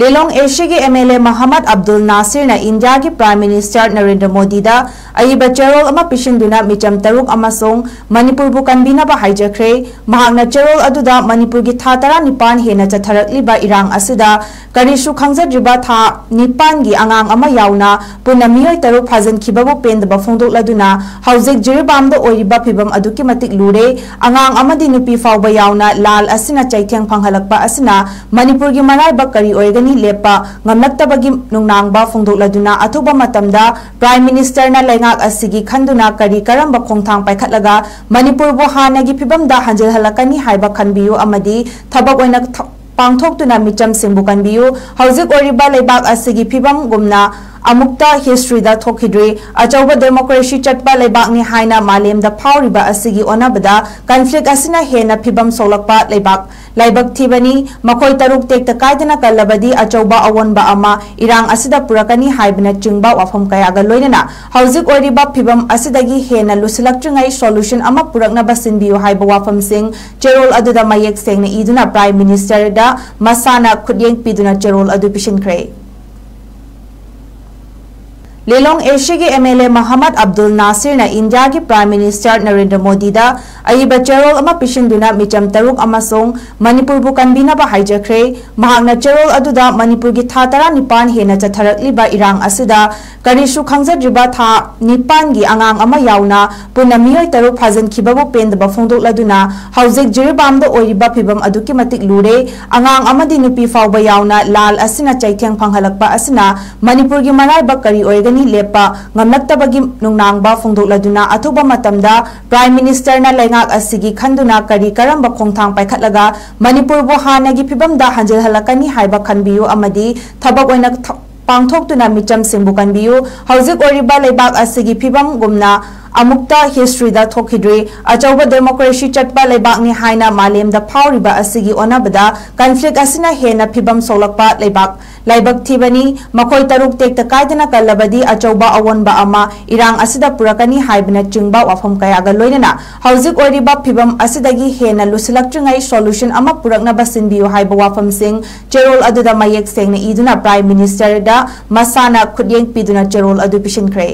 लेलोंग Asia के MLA Mohammad Abdul Nasir ने India के प्राइम मिनिस्टर नरेंद्र मोदी दा अयिबा चेरोल अमा पिशिंदुना मिचम तरुक अमासोंग मणिपुर बु कन्बीनाबा हाइजख्रे महांगना चेरोल अदुदा मणिपुर की था 19 हेना चथरकलिबा इरांग असिदा करिसु खंगजद्रिबा था 9 की अंगांग अमा यावना पुना मियोय तरुक फाजनखिबाबु पेंदबा फोंदोकलदुना हौजिक जिरिबामदा ओइबा फिबम अदुकी मतिक लुरे अंगांग अमदि नुपी फावबा यावना लाल असिना चैथ्यांग फंगहलकपा असिना मणिपुर की मनाइबा करी ओइगनी Lepa ngамlaktabagi nungnangba phongdokladuna athuba matamda prime minister na laingak asigi khanduna kari karamba khongthang paikhatlaga manipur bo hanagi phibamda hanjil halakani haiba khanbiyu amadi thabak oina pangthoktuna micham singbu kanbiyu hauzik oriba leibak asigi phibam gumna अमुक्ता history दा थोखिद्री अचौबा democracy चटपा लेबाकनी हाइना मालेमदा फाउरिबा असिगी ओनाबदा conflict असिना हेना फिबम सोलकपा लेबाक लाइबक थिबनी मखोय तरुक टेक्ता कायदना कल्लबदी अचौबा अवनबा अमा इरांग असिदा पुरकनी हाइबना चिंगबा वाफम कयागा लोइनना हौजिक ओरिबा फिबम असिदगी हेना लुसिलक्ट्रिंगाई solution अमा पुरकनबा सिनबियो हाइबा वाफम सिंग चेरोल अदुदा मयेक सेंगना इदुना prime minister दा मसाना खुद्येंग पिदुना चेरोल अदु पिशिनख्रे लेलोंग Asia के MLA मोहम्मद अब्दुल नासिर ने इंडिया के प्राइम मिनिस्टर नरेंद्र मोदी दा अयिबा चेरोल अमा पिशिंदुना मिचम तरुक अमासोंग मणिपुर बु कन्बीनाबा हाइजख्रे महांगना चेरोल अदुदा मणिपुर की था 19 हेना चथरकलिबा इरांग असिदा करिसु खंगजद्रिबा था 9 की अंगांग अमा यावना पुना मियोय तरुक फाजनखिबाबु पेंदबा फोंदोकलदुना हौजिक जिरिबामदा ओइबा फिबम अदुकी मतिक लुरे अंगांग अमदि नुपी फावबा यावना लाल असिना चैथ्यांग फंगहलकपा असिना मणिपुर की मनाइबा करी ओइगनी Lepa ngамlaktabagi nungnangba phongdokladuna athuba matamda prime minister na laingak asigi khanduna kari karamba khongthang paikhatlaga manipur bo hanagi phibamda hanjil halakani haiba khanbiyu amadi thabak oina pangthoktuna micham singbu kanbiyu hauzik oriba leibak asigi phibam gumna अमुक्ता history दा थोखिद्री अचौबा democracy चटपा लेबाकनी हाइना मालेमदा फाउरिबा असिगी ओनाबदा conflict असिना हेना फिबम सोलकपा लेबाक लाइबक थिबनी मखोय तरुक टेक्ता कायदना कल्लबदी अचौबा अवनबा अमा इरांग असिदा पुरकनी हाइबना चिंगबा वाफम कयागा लोइनना हौजिक ओरिबा फिबम असिदगी हेना लुसिलक्ट्रिंगाई solution अमा पुरकनबा सिनबियो हाइबा वाफम सिंग चेरोल अदुदा मयेक सेंगना इदुना prime minister दा मसाना खुद्येंग पिदुना चेरोल अदु पिशिनख्रे